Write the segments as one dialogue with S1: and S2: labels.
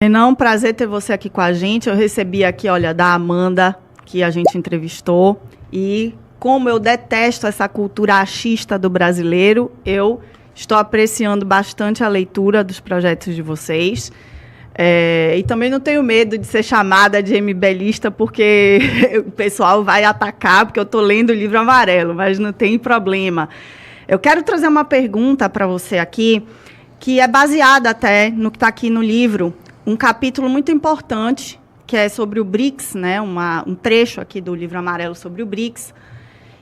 S1: Renan, um prazer ter você aqui com a gente. Eu recebi aqui, olha, da Amanda, que a gente entrevistou. E como eu detesto essa cultura achista do brasileiro, eu estou apreciando bastante a leitura dos projetos de vocês. E também não tenho medo de ser chamada de MBLista, porque o pessoal vai atacar, porque eu estou lendo o livro amarelo, mas não tem problema. Eu quero trazer uma pergunta para você aqui, que é baseada até no que está aqui no livro, um capítulo muito importante, que é sobre o BRICS, né? Um trecho aqui do livro amarelo sobre o BRICS.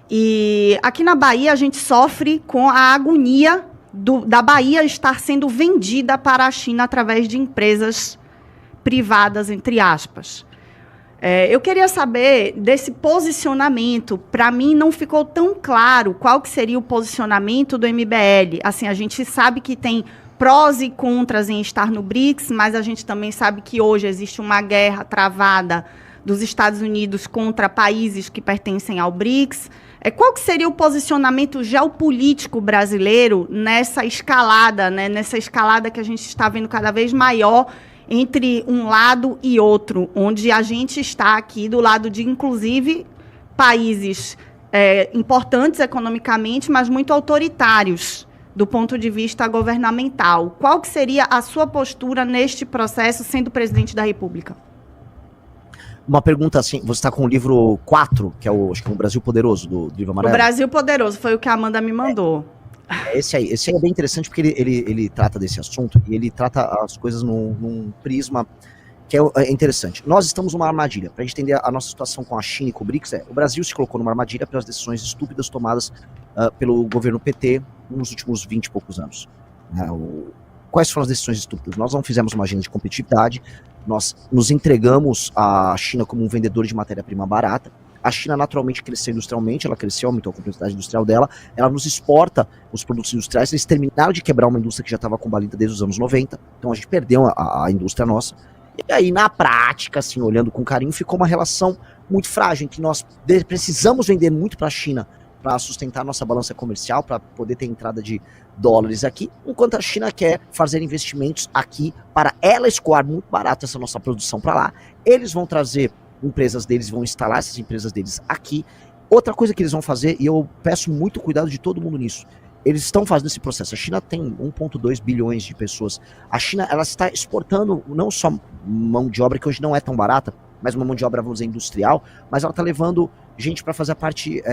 S1: E aqui na Bahia a gente sofre com a agonia da Bahia estar sendo vendida para a China através de empresas privadas, entre aspas. Eu queria saber desse posicionamento. Para mim, não ficou tão claro qual que seria o posicionamento do MBL. Assim, a gente sabe que tem prós e contras em estar no BRICS, mas a gente também sabe que hoje existe uma guerra travada dos Estados Unidos contra países que pertencem ao BRICS. Qual que seria o posicionamento geopolítico brasileiro nessa escalada, né? Nessa escalada que a gente está vendo cada vez maior entre um lado e outro, onde a gente está aqui do lado de, inclusive, países importantes economicamente, mas muito autoritários do ponto de vista governamental. Qual que seria a sua postura neste processo, sendo presidente da República?
S2: Uma pergunta assim, você está com o livro 4, que é acho que é o Brasil Poderoso, do livro amarelo?
S1: O Brasil Poderoso, foi o que a Amanda me mandou.
S2: Esse aí é bem interessante porque ele trata desse assunto e ele trata as coisas num prisma que é interessante. Nós estamos numa armadilha. Para a gente entender a nossa situação com a China e com o BRICS, o Brasil se colocou numa armadilha pelas decisões estúpidas tomadas pelo governo PT nos últimos 20 e poucos anos. Quais foram as decisões estúpidas? Nós não fizemos uma agenda de competitividade, nós nos entregamos à China como um vendedor de matéria-prima barata. A China naturalmente cresceu industrialmente, ela cresceu, aumentou a complexidade industrial dela, ela nos exporta os produtos industriais, eles terminaram de quebrar uma indústria que já estava combalida desde os anos 90, então a gente perdeu a indústria nossa. E aí, na prática, assim, olhando com carinho, ficou uma relação muito frágil, em que nós precisamos vender muito para a China para sustentar nossa balança comercial, para poder ter entrada de dólares aqui, enquanto a China quer fazer investimentos aqui para ela escoar muito barato essa nossa produção para lá. Eles vão trazer empresas deles, vão instalar essas empresas deles aqui. Outra coisa que eles vão fazer, e eu peço muito cuidado de todo mundo nisso, eles estão fazendo esse processo. A China tem 1,2 bilhões de pessoas. A China, ela está exportando não só mão de obra, que hoje não é tão barata, mas uma mão de obra, vamos dizer, industrial, mas ela está levando gente para fazer a parte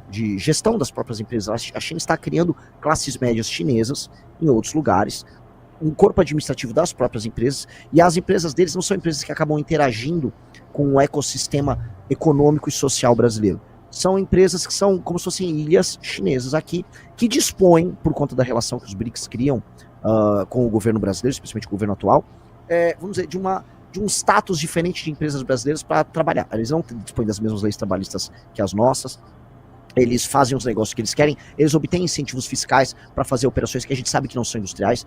S2: de gestão das próprias empresas. A China está criando classes médias chinesas em outros lugares, um corpo administrativo das próprias empresas, e as empresas deles não são empresas que acabam interagindo com o ecossistema econômico e social brasileiro. São empresas que são como se fossem ilhas chinesas aqui, que dispõem, por conta da relação que os BRICS criam com o governo brasileiro, especialmente o governo atual, vamos dizer, de um status diferente de empresas brasileiras para trabalhar. Eles não dispõem das mesmas leis trabalhistas que as nossas, eles fazem os negócios que eles querem, eles obtêm incentivos fiscais para fazer operações que a gente sabe que não são industriais.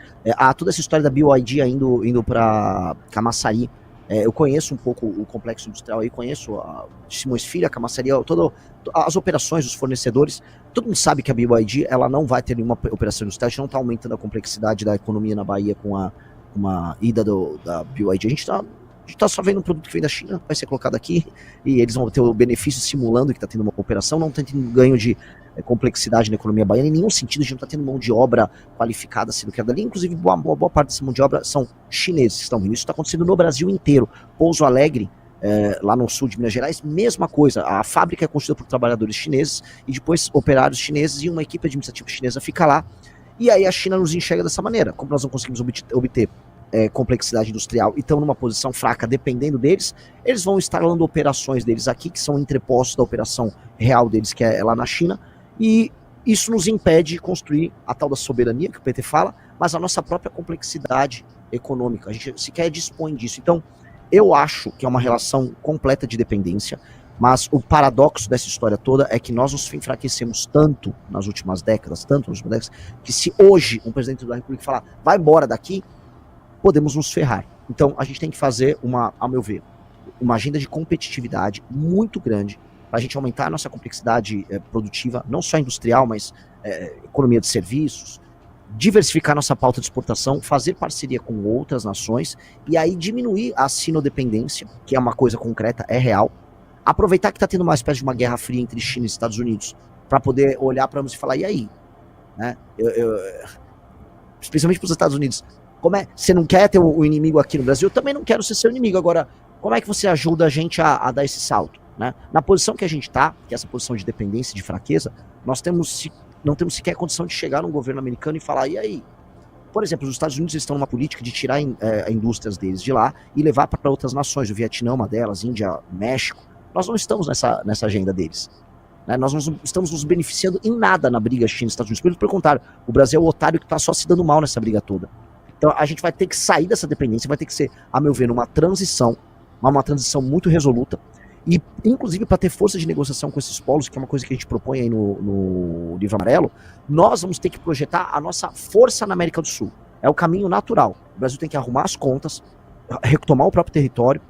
S2: Toda essa história da BYD indo para Camaçari, eu conheço um pouco o complexo industrial aí, conheço a Simões Filho, a Camaçari, todas as operações dos fornecedores. Todo mundo sabe que a BYD ela não vai ter nenhuma operação industrial, a gente não está aumentando a complexidade da economia na Bahia com uma ida da BYD. A gente está só vendo um produto que vem da China, vai ser colocado aqui, e eles vão ter o benefício simulando que está tendo uma operação, não está tendo ganho de complexidade na economia baiana, em nenhum sentido. A gente não está tendo mão de obra qualificada sendo criada ali, inclusive boa parte dessa mão de obra são chineses que estão vindo. Isso está acontecendo no Brasil inteiro. Pouso Alegre, lá no sul de Minas Gerais, mesma coisa, a fábrica é construída por trabalhadores chineses, e depois operários chineses, e uma equipe administrativa chinesa fica lá, e aí a China nos enxerga dessa maneira. Como nós não conseguimos obter complexidade industrial e estão numa posição fraca dependendo deles, eles vão instalando operações deles aqui, que são entrepostos da operação real deles, que é lá na China, e isso nos impede de construir a tal da soberania, que o PT fala, mas a nossa própria complexidade econômica. A gente sequer dispõe disso. Então, eu acho que é uma relação completa de dependência, mas o paradoxo dessa história toda é que nós nos enfraquecemos tanto nas últimas décadas, que se hoje um presidente da República falar, vai embora daqui, podemos nos ferrar. Então, a gente tem que fazer ao meu ver, uma agenda de competitividade muito grande para a gente aumentar a nossa complexidade produtiva, não só industrial, mas economia de serviços, diversificar nossa pauta de exportação, fazer parceria com outras nações e aí diminuir a sinodependência, que é uma coisa concreta, é real. Aproveitar que está tendo uma espécie de uma guerra fria entre China e Estados Unidos para poder olhar para ambos e falar, e aí? Né? Especialmente para os Estados Unidos. Como é? Você não quer ter o inimigo aqui no Brasil? Eu também não quero ser seu inimigo. Agora, como é que você ajuda a gente a dar esse salto? Né? Na posição que a gente está, que é essa posição de dependência, de fraqueza, não temos sequer condição de chegar num governo americano e falar, e aí? Por exemplo, os Estados Unidos estão numa política de tirar indústrias deles de lá e levar para outras nações, o Vietnã, uma delas, Índia, México. Nós não estamos nessa agenda deles. Né? Nós não estamos nos beneficiando em nada na briga China e Estados Unidos. Pelo contrário, o Brasil é o otário que está só se dando mal nessa briga toda. Então a gente vai ter que sair dessa dependência, vai ter que ser, a meu ver, uma transição muito resoluta, e inclusive para ter força de negociação com esses polos, que é uma coisa que a gente propõe aí no Livro Amarelo, nós vamos ter que projetar a nossa força na América do Sul. É o caminho natural. O Brasil tem que arrumar as contas, retomar o próprio território,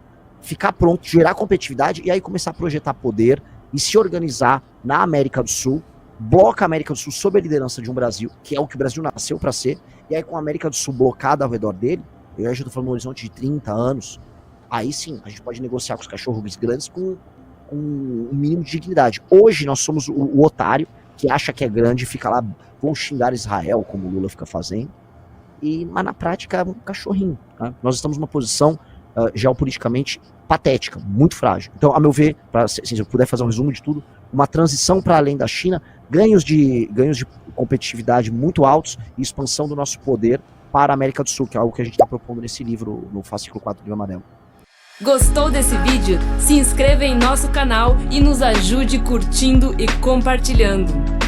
S2: ficar pronto, gerar competitividade e aí começar a projetar poder e se organizar na América do Sul, bloca a América do Sul sob a liderança de um Brasil, que é o que o Brasil nasceu para ser, e aí com a América do Sul blocada ao redor dele, eu já estou falando no horizonte de 30 anos, aí sim, a gente pode negociar com os cachorros grandes com um mínimo de dignidade. Hoje nós somos o otário que acha que é grande e fica lá, vou xingar Israel, como o Lula fica fazendo, mas na prática é um cachorrinho. Tá? Nós estamos numa posição geopoliticamente patética, muito frágil. Então, a meu ver, se eu puder fazer um resumo de tudo, uma transição para além da China, ganhos de competitividade muito altos e expansão do nosso poder para a América do Sul, que é algo que a gente está propondo nesse livro, no fascículo 4 do Livro Amarelo.
S3: Gostou desse vídeo? Se inscreva em nosso canal e nos ajude curtindo e compartilhando.